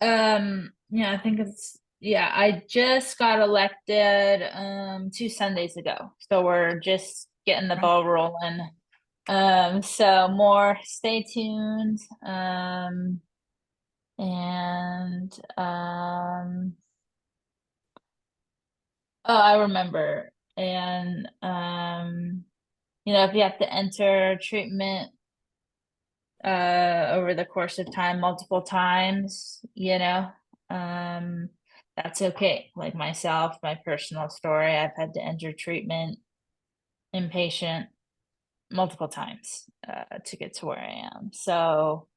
Yeah. I think I just got elected 2 Sundays ago, so we're just getting the ball rolling. So more, stay tuned. And oh, I remember. And if you have to enter treatment over the course of time multiple times, that's okay. Like myself, my personal story, I've had to enter treatment inpatient multiple times to get to where I am. So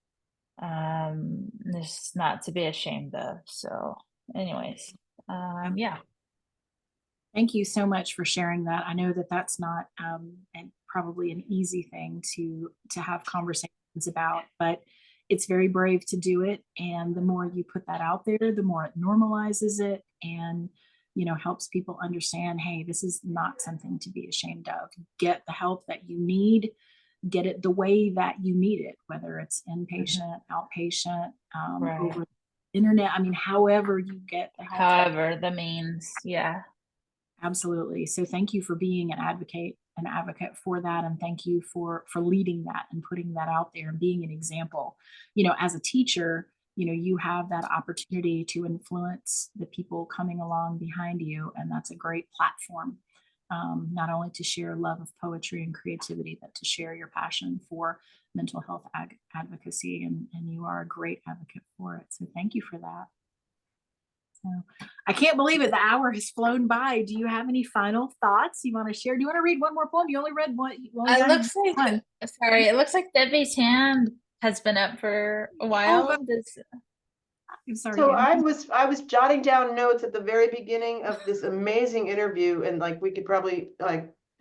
there's not to be ashamed of. So anyways, yeah. Thank you so much for sharing that. I know that that's not probably an easy thing to have conversations about, but it's very brave to do it. And the more you put that out there, the more it normalizes it, and helps people understand, hey, this is not something to be ashamed of. Get the help that you need, get it the way that you need it, whether it's inpatient, outpatient, Right. over the internet. I mean, however you get the help. However the means, yeah. Absolutely. So thank you for being an advocate for that. And thank you for leading that and putting that out there and being an example. As a teacher, you have that opportunity to influence the people coming along behind you. And that's a great platform, not only to share love of poetry and creativity, but to share your passion for mental health advocacy. And you are a great advocate for it. So thank you for that. I can't believe it. The hour has flown by. Do you have any final thoughts you want to share? Do you want to read one more poem? You only read one. It looks like Debbie's hand has been up for a while. I'm sorry. So I was jotting down notes at the very beginning of this amazing interview, and we could probably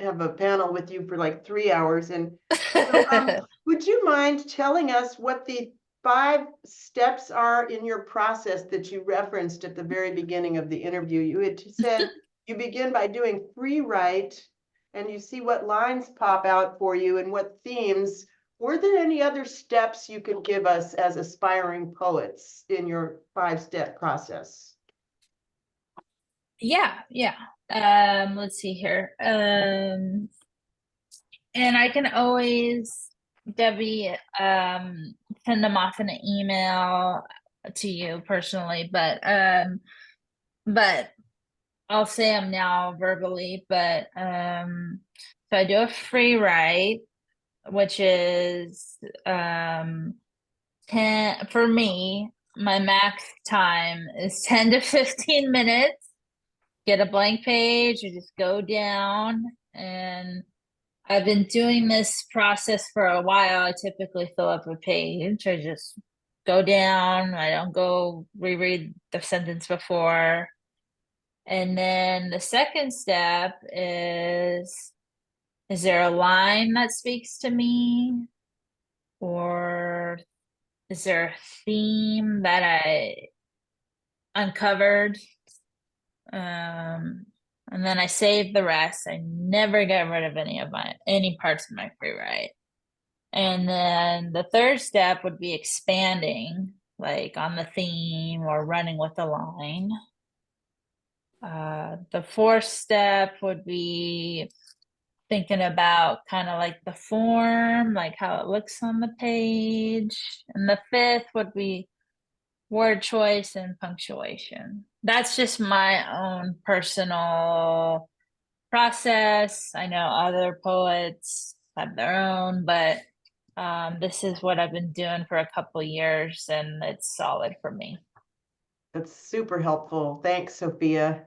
have a panel with you for like 3 hours. And so, would you mind telling us what the 5 steps are in your process that you referenced at the very beginning of the interview? You had said you begin by doing free write, and you see what lines pop out for you and what themes. Were there any other steps you could give us as aspiring poets in your 5-step process? Yeah. Let's see here. And I can always, Debbie, send them off in an email to you personally, but I'll say them now verbally. But so I do a free write, which is 10 for me. My max time is 10 to 15 minutes. Get a blank page, you just go down, and I've been doing this process for a while. I typically fill up a page. I just go down. I don't go reread the sentence before. And then the second step is there a line that speaks to me? Or is there a theme that I uncovered? And then I save the rest. I never get rid of any parts of my free write. And then the third step would be expanding, like on the theme or running with the line. The fourth step would be thinking about kind of like the form, like how it looks on the page. And the fifth would be word choice and punctuation. That's just my own personal process. I know other poets have their own, but this is what I've been doing for a couple years, and it's solid for me. That's super helpful. Thanks, Sophia.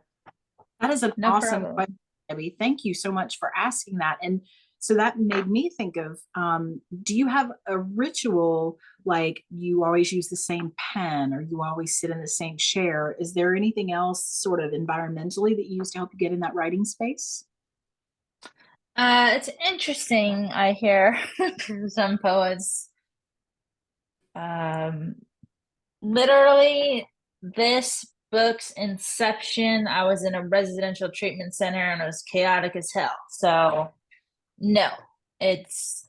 That is an No awesome problem. question, Debbie. Thank you so much for asking that. And so that made me think of, do you have a ritual, like you always use the same pen or you always sit in the same chair? Is there anything else sort of environmentally that you use to help you get in that writing space? It's interesting, I hear from some poets. Literally, this book's inception, I was in a residential treatment center and it was chaotic as hell. So no, it's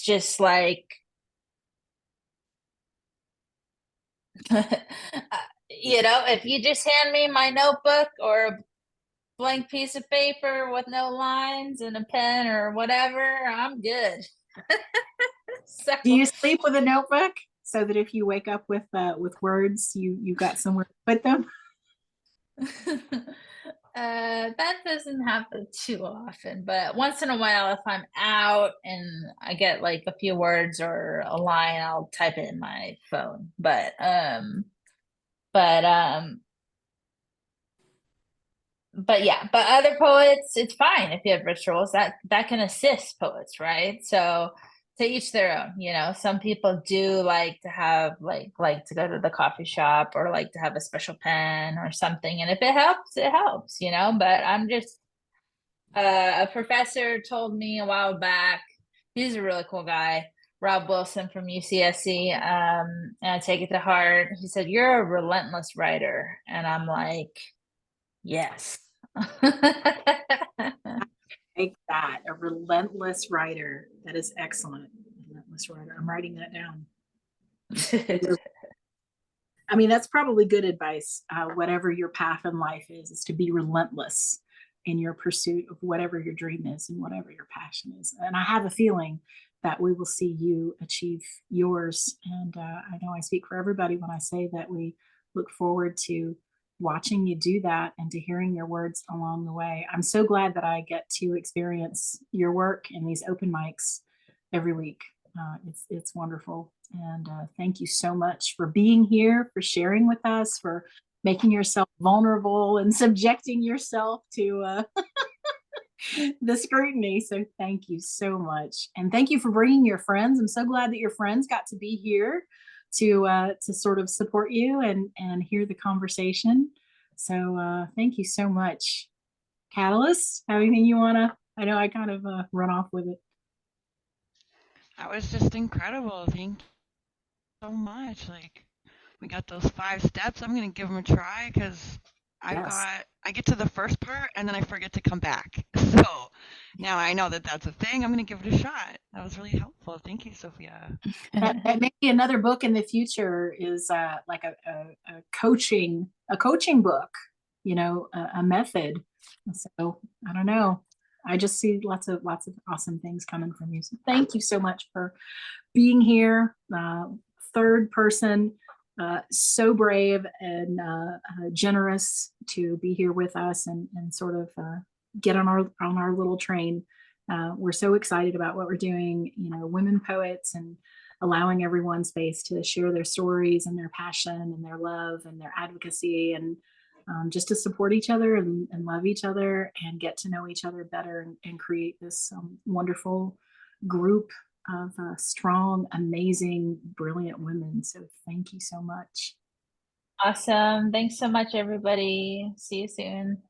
just like if you just hand me my notebook or a blank piece of paper with no lines and a pen or whatever, I'm good. So, Do you sleep with a notebook so that if you wake up with words, you got somewhere to put them? that doesn't happen too often, but once in a while, if I'm out and I get like a few words or a line, I'll type it in my phone. But yeah, but other poets, it's fine if you have rituals that can assist poets, right? So to each their own. Some people do like to have like to go to the coffee shop or like to have a special pen or something, and if it helps, it helps. But I'm just a professor told me a while back. He's a really cool guy, Rob Wilson from UCSC, and I take it to heart. He said, "You're a relentless writer," and I'm like, yes. Take that, a relentless writer. That is excellent. Relentless writer. I'm writing that down. I mean, that's probably good advice. Whatever your path in life is to be relentless in your pursuit of whatever your dream is and whatever your passion is. And I have a feeling that we will see you achieve yours. And I know I speak for everybody when I say that we look forward to watching you do that and to hearing your words along the way. I'm so glad that I get to experience your work in these open mics every week. It's wonderful. And thank you so much for being here, for sharing with us, for making yourself vulnerable and subjecting yourself to the scrutiny. So thank you so much. And thank you for bringing your friends. I'm so glad that your friends got to be here to sort of support you and hear the conversation. So thank you so much. Catalyst, have anything you wanna? I know I kind of run off with it. That was just incredible. Thank you so much. Like, we got those 5 steps. I'm gonna give them a try because Yes. I get to the first part and then I forget to come back. So now I know that that's a thing. I'm gonna give it a shot. That was really helpful. Thank you, Sophia. And maybe another book in the future is like a coaching book, you know, a method. So I don't know. I just see lots of awesome things coming from you. So thank you so much for being here. Third person, so brave and generous to be here with us and sort of get on our little train. We're so excited about what we're doing, you know, women poets, and allowing everyone space to share their stories and their passion and their love and their advocacy, and just to support each other and love each other and get to know each other better, and create this wonderful group of strong, amazing, brilliant women. So thank you so much. Awesome. Thanks so much, everybody. See you soon.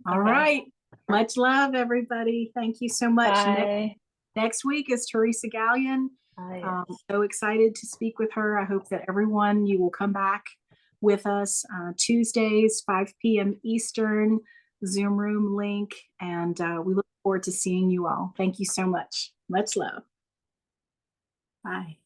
All Bye-bye. right. Much love, everybody. Thank you so much. Bye. Next week is Teresa Gallion. Bye. So excited to speak with her. I hope that everyone, you will come back with us Tuesdays, 5 p.m. Eastern, Zoom room link, and we look forward to seeing you all. Thank you so much. Much love. Bye.